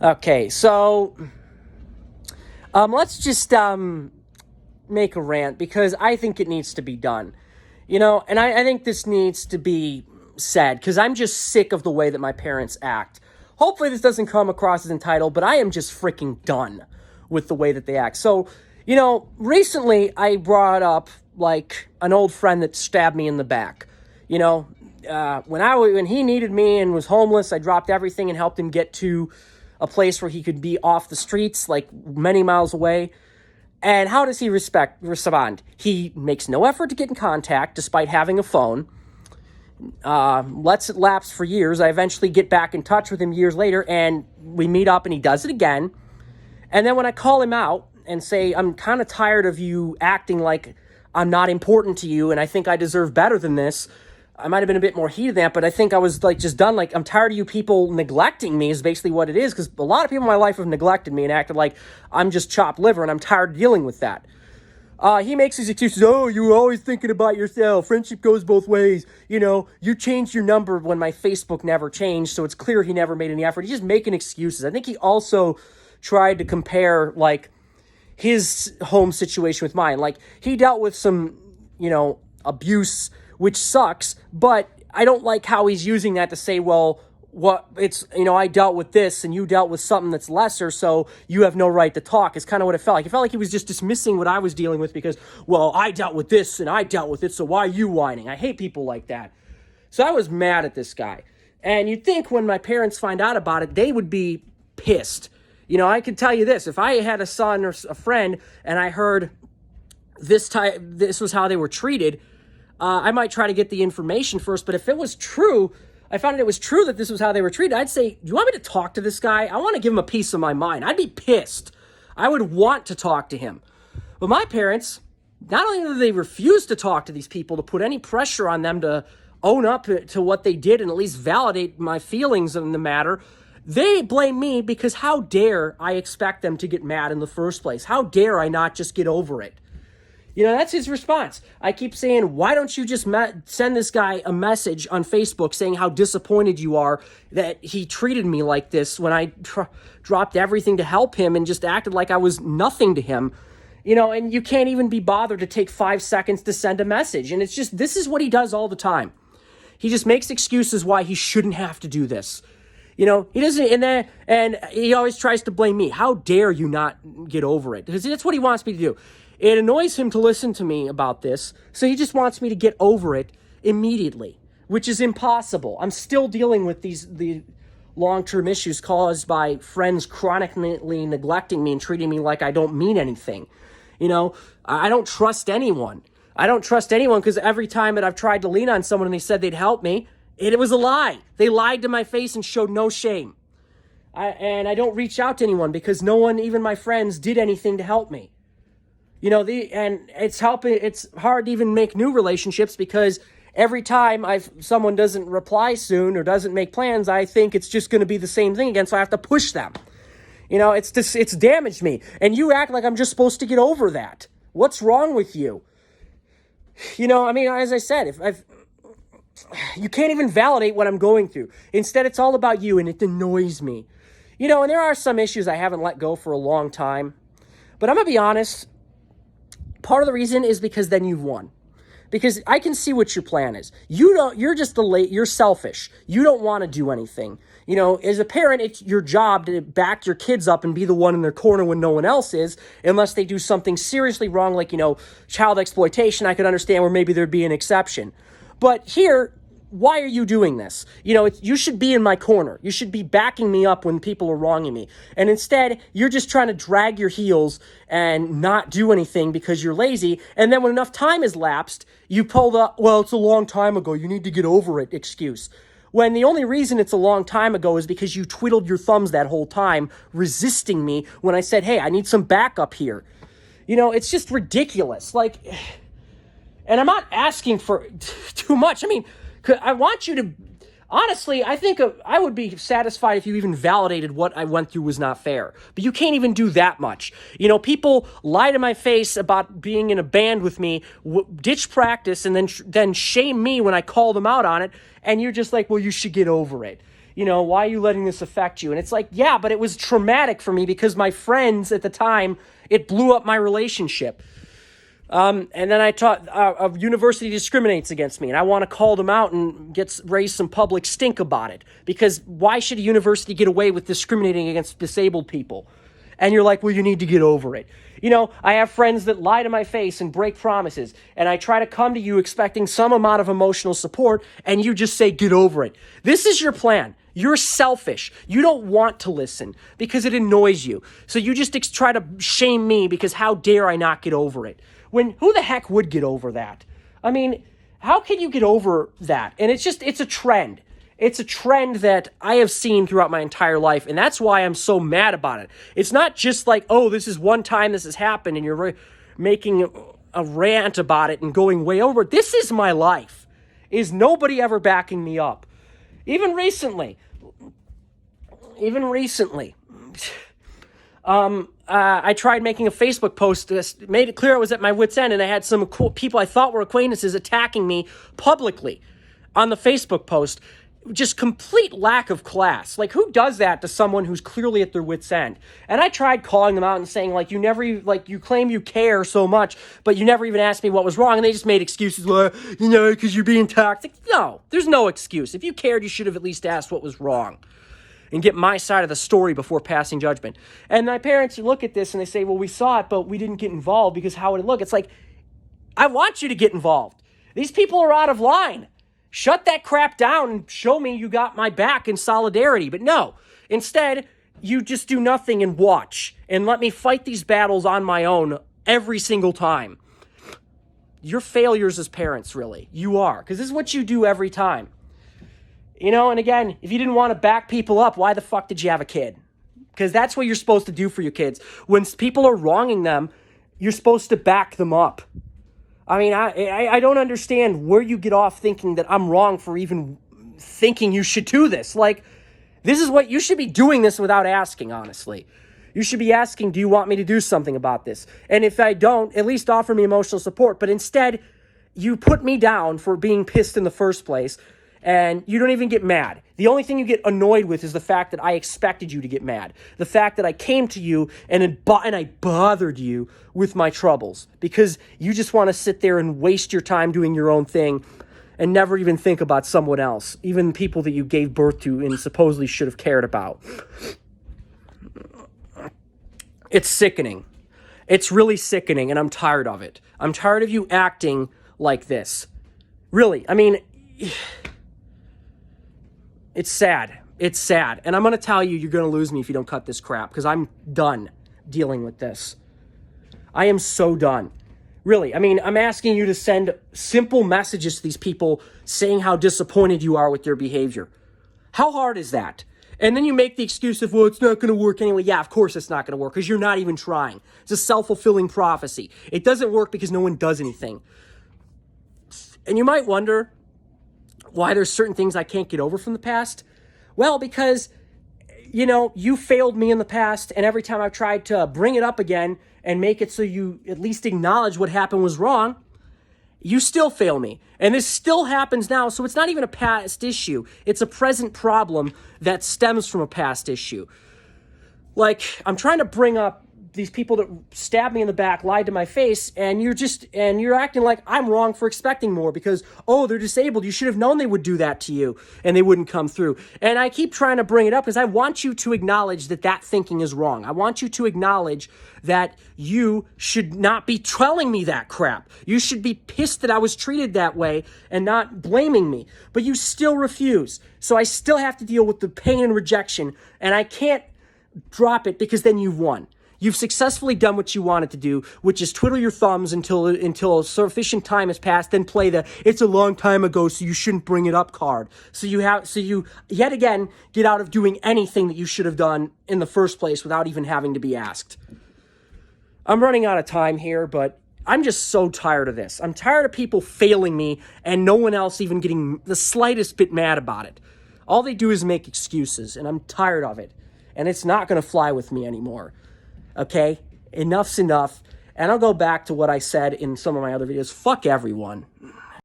Okay, so let's just make a rant because I think it needs to be done. And I think this needs to be said because I'm just sick of the way that my parents act. Hopefully, this doesn't come across as entitled, but I am just freaking done with the way that they act. So, recently I brought up like an old friend that stabbed me in the back. When he needed me and was homeless, I dropped everything and helped him get to a place where he could be off the streets, like many miles away. And how does he respond? He makes no effort to get in contact despite having a phone. Lets it lapse for years. I eventually get back in touch with him years later, and we meet up, and he does it again. And then when I call him out and say, I'm kind of tired of you acting like I'm not important to you, and I think I deserve better than this, I might have been a bit more heated than that, but I think I was like just done. Like, I'm tired of you people neglecting me is basically what it is, because a lot of people in my life have neglected me and acted like I'm just chopped liver, and I'm tired of dealing with that. He makes these excuses. Oh, you're always thinking about yourself. Friendship goes both ways. You changed your number when my Facebook never changed, so it's clear he never made any effort. He's just making excuses. I think he also tried to compare, like, his home situation with mine. Like, he dealt with some, abuse, which sucks, but I don't like how he's using that to say, well, I dealt with this and you dealt with something that's lesser, so you have no right to talk, is kind of what it felt like. It felt like he was just dismissing what I was dealing with because, well, I dealt with this and I dealt with it, so why are you whining? I hate people like that. So I was mad at this guy. And you'd think when my parents find out about it, they would be pissed. I can tell you this. If I had a son or a friend and I heard this was how they were treated, I might try to get the information first. But if it was true, I found it was true that this was how they were treated, I'd say, do you want me to talk to this guy? I want to give him a piece of my mind. I'd be pissed. I would want to talk to him. But my parents, not only do they refuse to talk to these people, to put any pressure on them to own up to what they did and at least validate my feelings in the matter, they blame me because how dare I expect them to get mad in the first place? How dare I not just get over it? That's his response. I keep saying, why don't you just send this guy a message on Facebook saying how disappointed you are that he treated me like this when I dropped everything to help him and just acted like I was nothing to him. And you can't even be bothered to take 5 seconds to send a message. And it's just, this is what he does all the time. He just makes excuses why he shouldn't have to do this. He doesn't, and he always tries to blame me. How dare you not get over it? Because that's what he wants me to do. It annoys him to listen to me about this, so he just wants me to get over it immediately, which is impossible. I'm still dealing with the long-term issues caused by friends chronically neglecting me and treating me like I don't mean anything. I don't trust anyone. I don't trust anyone because every time that I've tried to lean on someone and they said they'd help me, it was a lie. They lied to my face and showed no shame. And I don't reach out to anyone because no one, even my friends, did anything to help me. And it's hard to even make new relationships because every time someone doesn't reply soon or doesn't make plans, I think it's just going to be the same thing again, so I have to push them. It's damaged me. And you act like I'm just supposed to get over that. What's wrong with you? As I said, you can't even validate what I'm going through. Instead, it's all about you, and it annoys me. And there are some issues I haven't let go for a long time. But I'm going to be honest, part of the reason is because then you've won. Because I can see what your plan is. You're selfish. You don't want to do anything. As a parent, it's your job to back your kids up and be the one in their corner when no one else is, unless they do something seriously wrong, like, child exploitation. I could understand where maybe there'd be an exception. But here, why are you doing this? You should be in my corner. You should be backing me up when people are wronging me. And instead, you're just trying to drag your heels and not do anything because you're lazy. And then when enough time has lapsed, you pull the, well, it's a long time ago, you need to get over it excuse. When the only reason it's a long time ago is because you twiddled your thumbs that whole time, resisting me when I said, hey, I need some backup here. It's just ridiculous. And I'm not asking for too much. I want you to, honestly, I think I would be satisfied if you even validated what I went through was not fair. But you can't even do that much. People lie to my face about being in a band with me, ditch practice, and then shame me when I call them out on it. And you're just like, well, you should get over it. why are you letting this affect you? And it's like, yeah, but it was traumatic for me because my friends at the time, it blew up my relationship. And then I taught a university discriminates against me, and I want to call them out and raise some public stink about it. Because why should a university get away with discriminating against disabled people? And you're like, well, you need to get over it. I have friends that lie to my face and break promises, and I try to come to you expecting some amount of emotional support, and you just say, get over it. This is your plan. You're selfish. You don't want to listen because it annoys you. So you just try to shame me because how dare I not get over it? Who the heck would get over that? I mean, how can you get over that? And it's a trend. It's a trend that I have seen throughout my entire life, and that's why I'm so mad about it. It's not just like, oh, this is one time this has happened, and you're making a rant about it and going way over. This is my life. Is nobody ever backing me up? Even recently, I tried making a Facebook post, made it clear I was at my wit's end, and I had some people I thought were acquaintances attacking me publicly on the Facebook post. Just complete lack of class. Like, who does that to someone who's clearly at their wit's end? And I tried calling them out and saying, like, you claim you care so much, but you never even asked me what was wrong, and they just made excuses, because you're being toxic. No, there's no excuse. If you cared, you should have at least asked what was wrong and get my side of the story before passing judgment. And my parents look at this and they say, well, we saw it, but we didn't get involved because how would it look? It's like, I want you to get involved. These people are out of line. Shut that crap down and show me you got my back in solidarity. But no, instead, you just do nothing and watch and let me fight these battles on my own every single time. You're failures as parents, really. You are, because this is what you do every time. And again, if you didn't want to back people up, why the fuck did you have a kid? Because that's what you're supposed to do for your kids. When people are wronging them, you're supposed to back them up. I mean, I don't understand where you get off thinking that I'm wrong for even thinking you should do this. Like, this is what you should be doing this without asking, honestly. You should be asking, do you want me to do something about this? And if I don't, at least offer me emotional support. But instead, you put me down for being pissed in the first place. And you don't even get mad. The only thing you get annoyed with is the fact that I expected you to get mad. The fact that I came to you and I bothered you with my troubles. Because you just want to sit there and waste your time doing your own thing and never even think about someone else. Even people that you gave birth to and supposedly should have cared about. It's sickening. It's really sickening, and I'm tired of it. I'm tired of you acting like this. Really, I mean... It's sad. It's sad. And I'm going to tell you, you're going to lose me if you don't cut this crap, because I'm done dealing with this. I am so done. Really, I mean, I'm asking you to send simple messages to these people saying how disappointed you are with their behavior. How hard is that? And then you make the excuse of, well, it's not going to work anyway. Yeah, of course it's not going to work, because you're not even trying. It's a self-fulfilling prophecy. It doesn't work because no one does anything. And you might wonder, why there's certain things I can't get over from the past? Well, because, you failed me in the past, and every time I've tried to bring it up again and make it so you at least acknowledge what happened was wrong, you still fail me. And this still happens now, so it's not even a past issue. It's a present problem that stems from a past issue. Like, I'm trying to bring up these people that stabbed me in the back, lied to my face, and you're acting like I'm wrong for expecting more because, oh, they're disabled. You should have known they would do that to you and they wouldn't come through. And I keep trying to bring it up because I want you to acknowledge that thinking is wrong. I want you to acknowledge that you should not be telling me that crap. You should be pissed that I was treated that way and not blaming me. But you still refuse. So I still have to deal with the pain and rejection, and I can't drop it because then you've won. You've successfully done what you wanted to do, which is twiddle your thumbs until sufficient time has passed, then play the "it's a long time ago, so you shouldn't bring it up" card. So you yet again get out of doing anything that you should have done in the first place without even having to be asked. I'm running out of time here, but I'm just so tired of this. I'm tired of people failing me and no one else even getting the slightest bit mad about it. All they do is make excuses, and I'm tired of it. And it's not going to fly with me anymore. Okay, enough's enough. And I'll go back to what I said in some of my other videos. Fuck everyone.